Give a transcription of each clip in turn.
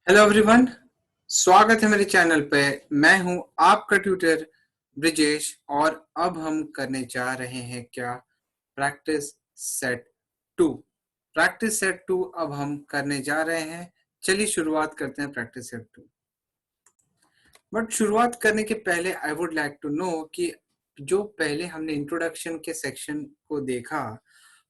Hello everyone, स्वागत है मेरे चैनल पे। मैं हूं आपका ट्यूटर ब्रिजेश और अब हम करने जा रहे हैं क्या, practice set two. Practice set two अब हम करने जा रहे हैं। चलिए शुरुआत करते हैं प्रैक्टिस सेट टू। बट शुरुआत करने के पहले I would like to know कि जो पहले हमने इंट्रोडक्शन के सेक्शन को देखा,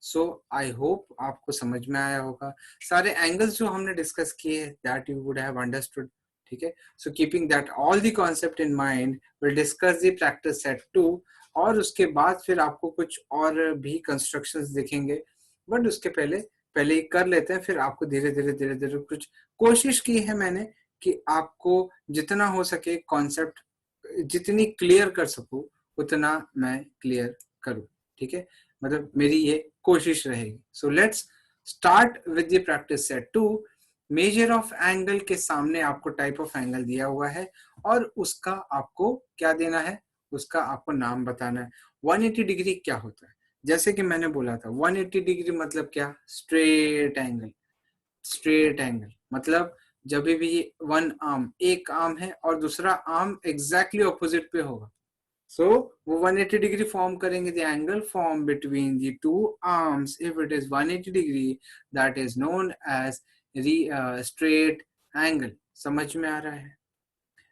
सो आई होप आपको समझ में आया होगा। सारे एंगल्स जो हमने डिस्कस किए that you would have understood. ठीक है, so keeping that all the concept in mind will discuss the practice set two. और उसके बाद फिर आपको कुछ और भी कंस्ट्रक्शंस दिखेंगे, बट उसके पहले पहले ही कर लेते हैं, फिर आपको धीरे धीरे कुछ कोशिश की है मैंने कि आपको जितना हो सके कॉन्सेप्ट जितनी क्लियर कर सकूं उतना मैं क्लियर करूं। ठीक है, मतलब मेरी ये कोशिश रहेगी। So let's start with the practice set two. Measure of angle के सामने आपको टाइप ऑफ एंगल दिया हुआ है और उसका आपको क्या देना है, उसका आपको नाम बताना है। 180 डिग्री क्या होता है? जैसे कि मैंने बोला था 180 डिग्री मतलब क्या, स्ट्रेट एंगल। स्ट्रेट एंगल मतलब जब भी वन आर्म, एक आर्म है और दूसरा आर्म एग्जैक्टली ऑपोजिट पे होगा, so वो 180 डिग्री फॉर्म करेंगे। the angle formed between the two arms, if it is 180 degree, that is known as straight angle। समझ में आ रहा है?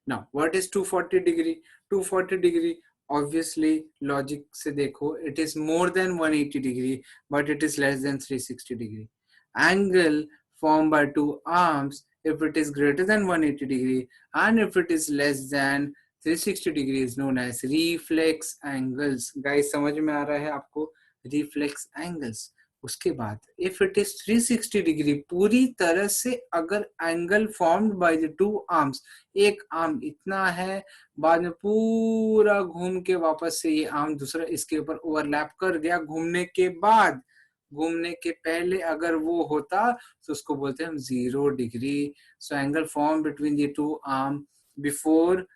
now what is 240 degree? 240 degree obviously logic से देखो, it is more than 180 degree but it is less than 360 degree। angle formed by two arms, if it is greater than 180 degree and if it is less than 360 degree is known as reflex angles। guys समझ में आ रहा है आपको? reflex angles। उसके बाद if it is 360 degree, पूरी तरह से अगर angle formed by the two arms, एक आर्म इतना है, बाद में पूरा घूम के वापस से ये आर्म दूसरा इसके ऊपर ओवरलैप कर गया, घूमने के बाद, घूमने के पहले अगर वो होता तो उसको बोलते हैं हम 0 degree. So angle form between the two arm before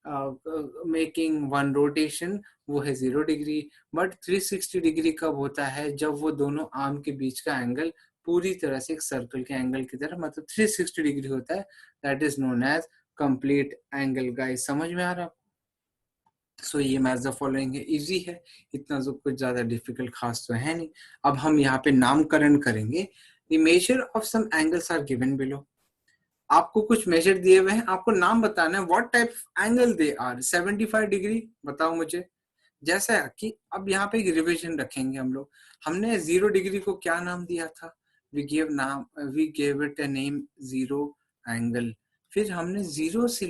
making one rotation, वो है 0 डिग्री। बट 360 डिग्री कब होता है? जब वो दोनों आर्म के बीच का एंगल पूरी तरह से एक सर्कल के एंगल की तरह, मतलब 360 डिग्री होता है। That is known as complete angle. Guys समझ में आ रहा है? सो ये मैच द फॉलोइंग है, इजी है, इतना जो कुछ ज्यादा डिफिकल्ट खास तो है नहीं। अब हम यहाँ पे नामकरण करेंगे। The measure of some angles are given below. आपको कुछ मेजर दिए हुए हैं, आपको नाम बताना है what type angle they are. 75 degree बताओ मुझे। जैसा कि अब यहाँ पे एक रिविजन रखेंगे हम लोग। हमने 0 डिग्री को क्या नाम दिया था? We gave it a name 0 angle. फिर हमने जीरो से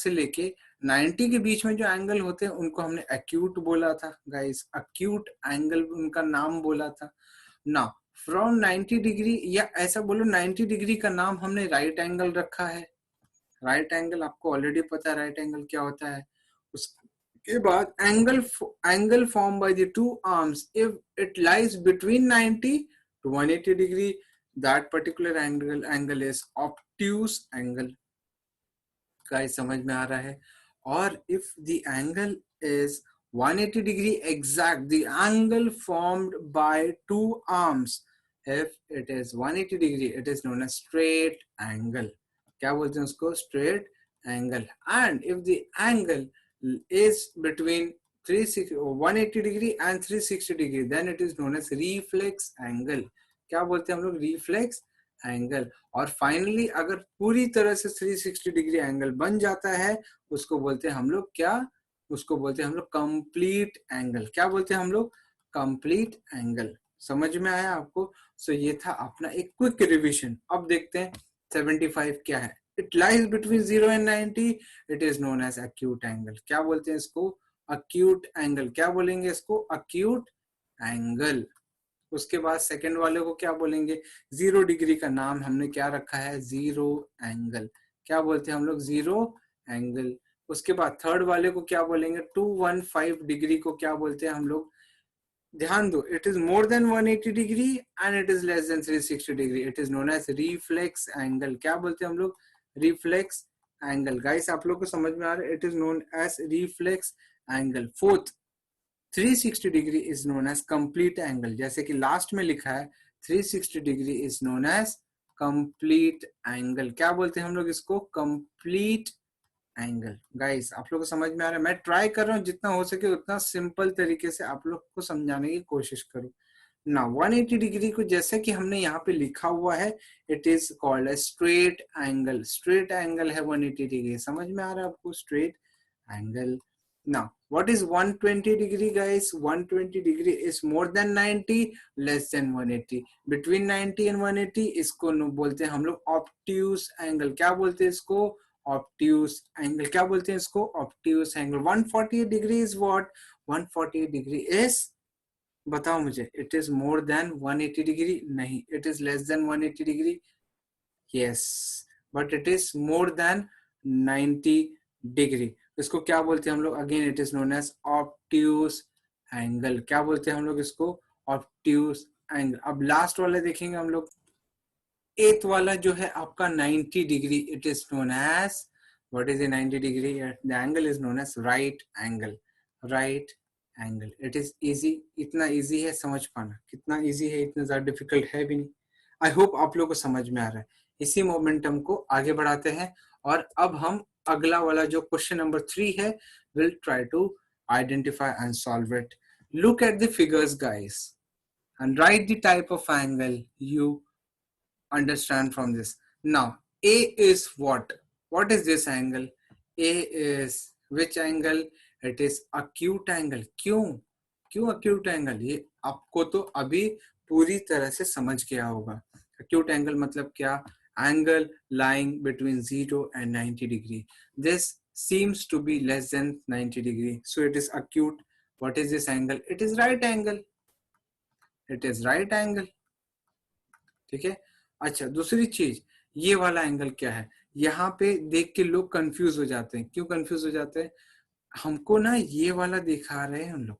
लेके 90 के बीच में जो एंगल होते हैं उनको हमने एक्यूट बोला था। गाइस एक्यूट एंगल उनका नाम बोला था ना। फ्रॉम 90 डिग्री, या ऐसा बोलो 90 डिग्री का नाम हमने राइट एंगल रखा है। राइट एंगल आपको ऑलरेडी पता है राइट एंगल क्या होता है। उसके बाद angle form by the two arms if it lies between 90 to 180 degree, that particular angle is obtuse angle. Guys समझ में आ रहा है? और if the angle is 180 degree exact, the angle formed by two arms, if it is 180 degree, it is known as straight angle। क्या बोलते हैं उसको? straight angle। and if the angle is between 180 degree and 360 degree, then it is known as reflex angle। क्या बोलते हैं हम लोग? reflex angle. और फाइनली अगर पूरी तरह से 360 डिग्री एंगल बन जाता है उसको बोलते हैं हम लोग क्या? उसको बोलते हैं हम लोग कंप्लीट एंगल। क्या बोलते हैं हम लोग? Complete angle. समझ में आया आपको? सो ये था अपना एक क्विक रिवीजन। अब देखते हैं 75 क्या है। It lies between 0 and 90, it is known as acute angle. क्या बोलते हैं इसको? Acute angle. क्या बोलेंगे इसको? Acute angle. उसके बाद सेकंड वाले को क्या बोलेंगे? 0 डिग्री का नाम हमने क्या रखा है? 0 एंगल। क्या बोलते हैं हम लोग? 0 एंगल। उसके बाद थर्ड वाले को क्या बोलेंगे? 215 डिग्री को क्या बोलते हैं हम लोग? ध्यान दो, it is more than 180 degree and it is less than 360 degree, it is known as reflex angle. क्या बोलते हैं हम लोग? Reflex angle. गाइस आप लोग को समझ में आ रहा है? It is known as reflex angle. Fourth 360 degree is known as complete angle. जैसे कि लास्ट में लिखा है 360 degree is known as complete angle. क्या बोलते हैं हम लोग इसको? Complete angle. गाइस आप लोग को समझ में आ रहा है? मैं ट्राई कर रहा हूँ जितना हो सके उतना सिंपल तरीके से आप लोग को समझाने की कोशिश करूँ ना। 180 डिग्री को जैसे कि हमने यहाँ पे लिखा हुआ है, it is called a straight angle. Straight angle है 180 डिग्री। समझ में आ रहा है आपको? Straight angle. Now, what is 120 degree, guys? 120 degree is more than 90, less than 180. Between 90 and 180 इसको बोलते हैं हम लोग obtuse angle। क्या बोलते हैं इसको? Obtuse angle। क्या बोलते हैं इसको? Obtuse angle। 148 degree is what? 148 degree is, बताओ मुझे, it is more than 180 degree? नहीं, it is less than 180 degree? Yes, but it is more than 90 degree। इसको क्या बोलते हैं हम लोग? Again it is known as obtuse angle. क्या बोलते हैं हम लोग इसको? Obtuse angle. अब लास्ट वाला देखेंगे हम लोग। एथ वाला जो है आपका 90 degree, it is known as, what is a 90 degree? The angle is known as right angle. Right angle. It is easy. इतना इजी है समझ पाना। कितना इजी है, इतना ज्यादा डिफिकल्ट है भी नहीं। आई होप आप लोग को समझ में आ रहा है। इसी मोमेंटम को आगे बढ़ाते हैं और अब हम अगला वाला जो क्वेश्चन नंबर 3 है, will try to identify and solve it. Look at the figures guys and write the type of angle you understand from this. Now A is what? What is this angle? A is which angle? It is acute angle। क्यों acute angle? ये आपको तो अभी पूरी तरह से समझ गया होगा। acute angle मतलब क्या? Angle lying between 0 and 90 degree. This seems to be less than 90 degree, so it is acute। What is this angle? It is right angle। It is right angle। ठीक है। अच्छा, दूसरी चीज, ये वाला एंगल क्या है? यहाँ पे देख के लोग कंफ्यूज हो जाते हैं। क्यों कंफ्यूज हो जाते हैं? हमको ना ये वाला दिखा रहे हैं हम लोग।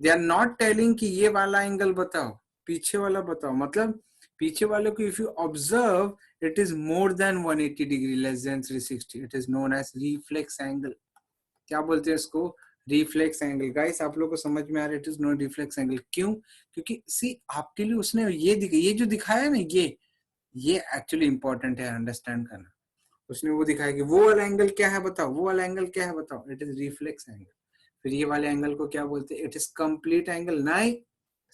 दे आर नॉट टेलिंग कि ये वाला एंगल बताओ, पीछे वाला बताओ। मतलब पीछे वाले को if you observe, it is more than 180 degree, less than 360। It is known as reflex angle. क्या बोलते हैं इसको? Reflex angle. गाइस आप लोग को समझ में आ रहा है? It is known reflex angle. क्यों? क्योंकि सी आपके लिए उसने ये जो दिखाया है ना, ये एक्चुअली इंपॉर्टेंट है अंडरस्टैंड करना। उसने वो दिखाया कि वो वाला एंगल क्या है बताओ, वो वाला एंगल क्या है बताओ। It is reflex angle. फिर ये वाले एंगल को क्या बोलते हैं? It is complete angle. नहीं,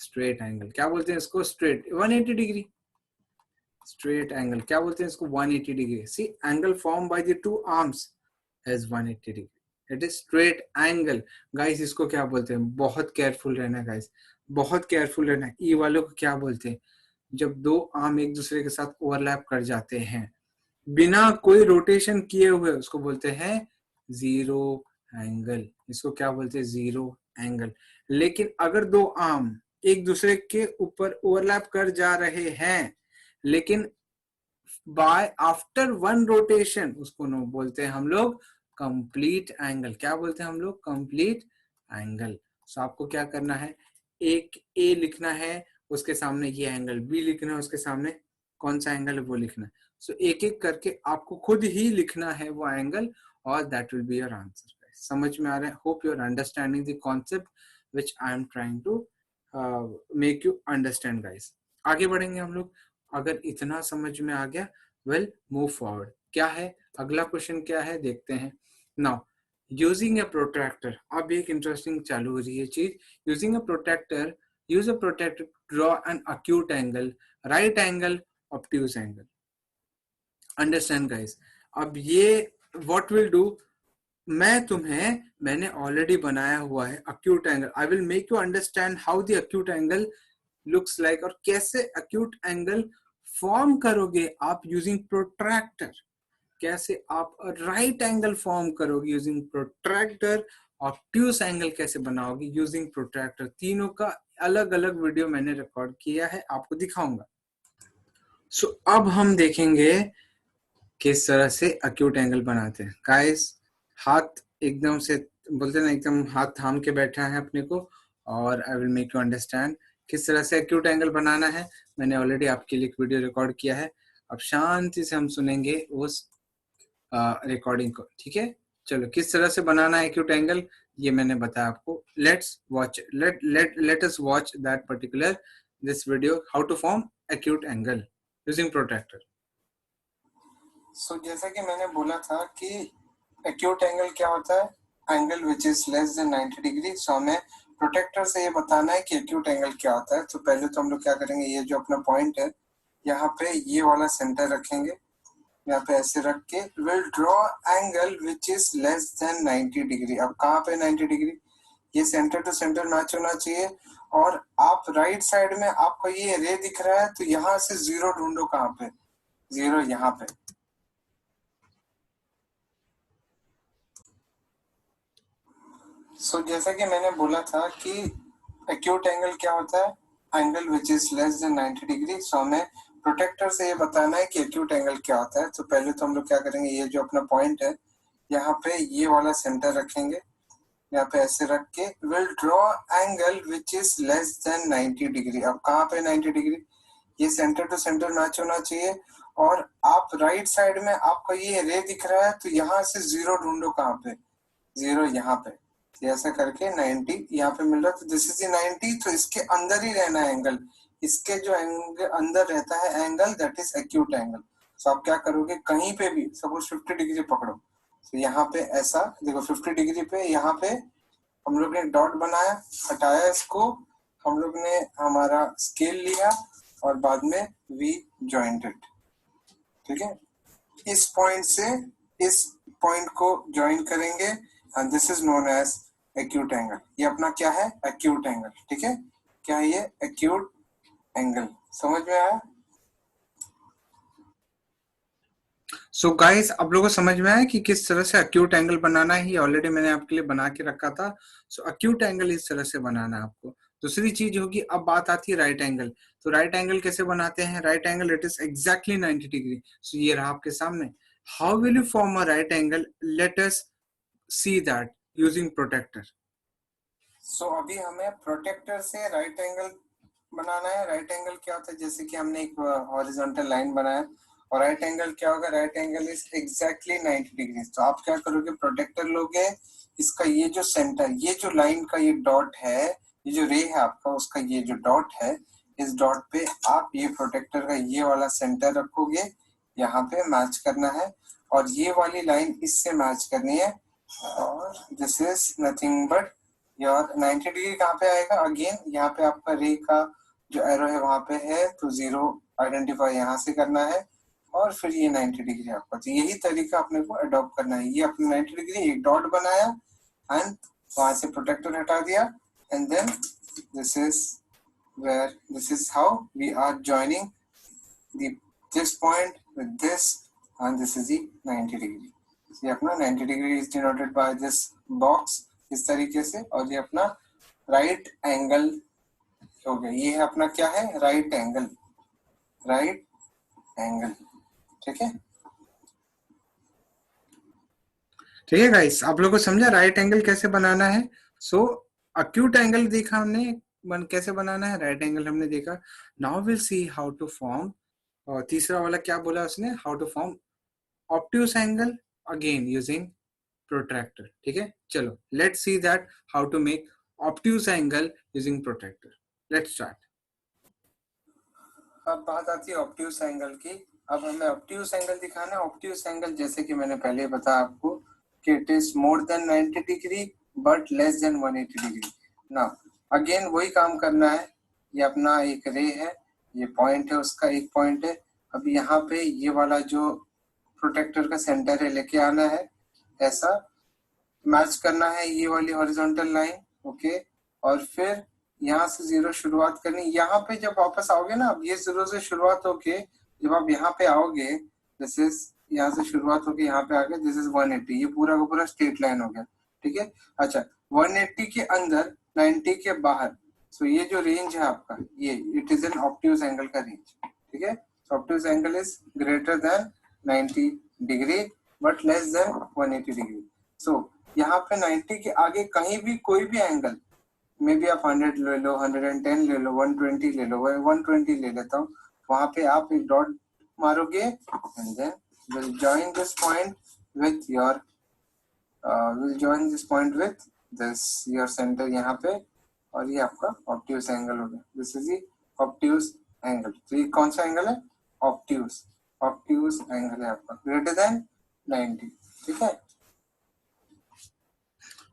स्ट्रेट एंगल। क्या बोलते हैं इसको? Straight 180 degree. स्ट्रेट एंगल क्या बोलते हैं इसको? 180 degree. See angle form by the two arms is 180 degree. It is straight angle. Guys इसको क्या बोलते हैं? बहुत केयरफुल रहना गाइस, बहुत केयरफुल रहना। ई वालों को क्या बोलते हैं? जब दो आर्म एक दूसरे के साथ ओवरलैप कर जाते हैं बिना कोई रोटेशन किए हुए, उसको बोलते हैं जीरो एंगल। इसको क्या बोलते हैं? Zero angle. लेकिन अगर दो आर्म एक दूसरे के ऊपर ओवरलैप कर जा रहे हैं, लेकिन बाय आफ्टर वन रोटेशन, उसको नो बोलते हैं हम लोग कंप्लीट एंगल। क्या बोलते हैं हम लोग? Complete angle. सो आपको क्या करना है? एक ए लिखना है, उसके सामने ये एंगल। बी लिखना है, उसके सामने कौन सा एंगल है वो लिखना है। सो एक एक करके आपको खुद ही लिखना है वो एंगल, और that will be your answer. समझ में आ रहा है? Hope you are understanding the concept which I am trying to make you understand guys. आगे बढ़ेंगे हम लोग। अगर इतना समझ में आ गया, वेल मूव फॉरवर्ड। क्या है अगला क्वेश्चन? क्या है देखते हैं। Now using a protractor. अब एक इंटरेस्टिंग चालू हो रही है चीज। Using a protractor, use a protractor draw an acute angle, right angle, obtuse angle. Understand guys. अब ये व्हाट विल डू, मैंने ऑलरेडी बनाया हुआ है acute angle. I will make you understand how the acute angle looks like, और कैसे acute angle form करोगे आप यूजिंग प्रोट्रैक्टर। कैसे आप राइट एंगल फॉर्म करोगे यूजिंग प्रोट्रैक्टर, ऑब्ट्यूज एंगल कैसे बनाओगे यूजिंग प्रोट्रैक्टर। तीनों का अलग अलग वीडियो मैंने रिकॉर्ड किया है, आपको दिखाऊंगा। सो अब हम देखेंगे किस तरह से एक्यूट एंगल बनाते हैं। गाइस हाथ एकदम से बोलते ना, एकदम हाथ थाम के बैठा है अपने को, और I will make you understand किस तरह से एक्यूट एंगल बनाना है। मैंने ऑलरेडी आपके लिए एक वीडियो रिकॉर्ड किया है। अब शांति से हम सुनेंगे उस रिकॉर्डिंग को। ठीक है, चलो किस तरह से बनाना है एक्यूट एंगल ये मैंने बताया आपको। Let's watch, let us watch that particular this video, how to form acute angle. using protractor. So जैसा कि मैंने बोला था कि एक्यूट एंगल क्या होता है, angle which is less than 90 degree. So हमें प्रोटेक्टर से ये बताना है कि एक्यूट एंगल क्या होता है। तो पहले तो हम लोग क्या करेंगे, ये जो अपना पॉइंट है यहाँ पे ये वाला सेंटर रखेंगे, यहाँ पे ऐसे रख के will draw angle which is less than 90 degree. अब कहाँ पे 90 डिग्री, ये सेंटर टू सेंटर मैच होना चाहिए। और आप राइट साइड में आपको ये रे दिख रहा है, तो यहाँ से जीरो ढूंढो, कहाँ पे जीरो, यहाँ पे। सो जैसा कि मैंने बोला था कि एक्यूट एंगल क्या होता है, angle which is less than 90 degree. So हमें प्रोटेक्टर से ये बताना है कि एक्यूट एंगल क्या होता है। तो पहले तो हम लोग क्या करेंगे, ये जो अपना पॉइंट है यहाँ पे ये वाला सेंटर रखेंगे, यहाँ पे ऐसे रख के will draw angle which is less than 90 degree. अब कहाँ पे 90 डिग्री, ये सेंटर टू सेंटर मैच होना चाहिए। और आप राइट साइड में आपको ये रे दिख रहा है, तो यहाँ से जीरो ढूंढो, कहाँ पे जीरो, यहाँ पे। ऐसा करके 90 यहाँ पे मिल रहा है, तो दिस इज 90। तो इसके अंदर ही रहना है एंगल, इसके जो एंगल अंदर रहता है angle, that is acute angle. तो आप क्या करोगे, कहीं पे भी सपोज 50 डिग्री पकड़ो, तो यहाँ पे ऐसा देखो 50 डिग्री पे यहाँ पे हम लोग ने डॉट बनाया, हटाया इसको, हम लोग ने हमारा स्केल लिया और बाद में वी जॉइंटेड। ठीक है, इस पॉइंट से इस पॉइंट को ज्वाइन करेंगे and this is known as acute angle. ये अपना क्या है, एक्यूट एंगल। ठीक है, क्या है ये, एक्यूट एंगल। समझ में आया? सो गाइस, आप लोगों को समझ में आया कि किस तरह से एक्यूट एंगल बनाना है। ऑलरेडी मैंने आपके लिए बना के रखा था। सो एक्यूट एंगल इस तरह से बनाना है आपको। दूसरी चीज होगी, अब बात आती है राइट एंगल। तो राइट एंगल कैसे बनाते हैं, right angle it is exactly 90 degree. So ये रहा आपके सामने। How will you form a right angle, let us see that using protractor. So अभी हमें प्रोटेक्टर से राइट एंगल बनाना है। राइट एंगल क्या होता है, जैसे कि हमने एक हॉरिजॉन्टल लाइन बनाया, और राइट एंगल क्या होगा, right angle is exactly 90 degree. तो आप क्या करोगे, प्रोटेक्टर लोगे, इसका ये जो सेंटर, ये जो लाइन का ये डॉट है, ये जो रे है आपका, उसका ये जो डॉट है, इस डॉट पे आप ये प्रोटेक्टर का ये वाला सेंटर रखोगे, यहाँ पे मैच करना है, और ये वाली लाइन इससे मैच करनी है। और this is nothing but your 90 degree. कहाँ पे आएगा, अगेन यहाँ पे आपका रे का जो एरो है वहां पे है, तो जीरो आइडेंटिफाई यहाँ से करना है, और फिर ये 90 डिग्री आपका। तो यही तरीका अपने को अडॉप्ट करना है। ये अपने 90 डिग्री एक डॉट बनाया एंड वहां से प्रोटेक्टर हटा दिया, and then this is where, this is how we are joining this point with this, and this is the 90 degree. ये अपना 90 degree is denoted by this box इस तरीके से, और ये अपना राइट एंगल हो गया। ये है अपना क्या है, राइट एंगल, राइट एंगल। ठीक है, ठीक है गाइस, आप लोगों को समझा राइट एंगल कैसे बनाना है। सो एक्यूट एंगल देखा हमने, कैसे बनाना है, राइट एंगल हमने देखा। Now will see how to form, और तीसरा वाला क्या बोला उसने, how to form obtuse angle again using protractor. ठीक है, चलो let's see that how to make obtuse angle using protractor. Let's start. अब बात आती है ऑब्ट्यूस एंगल की। अब हमें ऑब्ट्यूस एंगल दिखाना है। ऑब्ट्यूस एंगल जैसे कि मैंने पहले बताया आपको कि it is more then 90 degree but less than 180 degree. ना अगेन वही काम करना है। ये अपना एक रे है, ये पॉइंट है, उसका एक पॉइंट है। अब यहाँ पे ये वाला जो प्रोटेक्टर का सेंटर है लेके आना है, ऐसा मैच करना है ये वाली हॉरिजॉन्टल लाइन। ओके, और फिर यहाँ से जीरो शुरुआत करनी। यहाँ पे जब वापस आओगे ना, अब ये जीरो से शुरुआत होके जब आप यहाँ पे आओगे, दिस इज यहाँ से शुरुआत होके यहाँ पे आगे, दिस इज 180। ये पूरा का पूरा स्ट्रेट लाइन हो गया। ठीक है, अच्छा 180 के अंदर 90 के बाहर, सो ये जो रेंज है आपका, ये it is an obtuse angle का रेंज। ठीक है, obtuse angle is greater than 90 degree but less than 180 degree. So यहाँ पे 90 के आगे कहीं भी कोई भी एंगल, मे बी आप 100 ले लो, 110 ले लो, 120 ले लो, 120 ले लेता हूँ, वहां पे आप एक डॉट मारोगे and then will join this point with your this your centre यहाँ पे, और ये आपका ऑब्ट्यूस एंगल हो गया। This is the obtuse angle. तो ये कौन सा एंगल है, ऑब्ट्यूज एंगल है आपका ग्रेटर देन 90, ठीक है।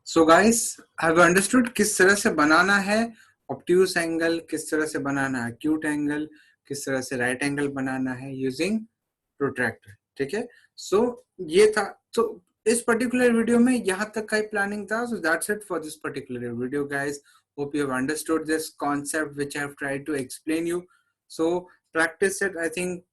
सो गाइस, हैव अंडरस्टूड किस तरह से बनाना है ऑब्ट्यूज एंगल, किस तरह से बनाना है एक्यूट एंगल, किस तरह से राइट एंगल बनाना है यूजिंग प्रोट्रैक्टर, ठीक है। सो ये था, तो इस पर्टिकुलर वीडियो में यहाँ तक का ही प्लानिंग था। So that's it for this particular video guys. Hope you have understood this concept which I have tried to explain you. So practice set, I think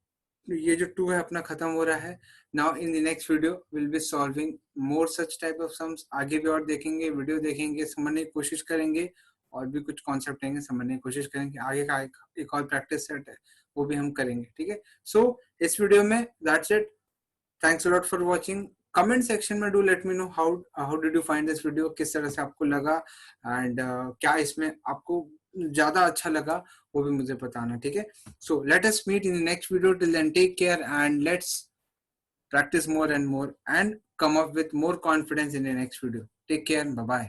ये जो 2 है अपना खत्म हो रहा है। Now in the next video will be solving more such type of sums. आगे भी और देखेंगे, वीडियो देखेंगे, समझने की कोशिश करेंगे, और भी कुछ कॉन्सेप्ट रहेंगे समझने की कोशिश करेंगे। आगे का एक और प्रैक्टिस सेट है वो भी हम करेंगे, ठीक है। सो इस वीडियो में that's it. Thanks a lot for watching. Comment section में do let me know how did you find this video, किस तरह से आपको लगा, एंड क्या इसमें आपको ज्यादा अच्छा लगा वो भी मुझे बताना, ठीक है। So let us meet in the next video. Till then take care and let's practice more and more and come up with more confidence in the next video. Take care. Bye bye.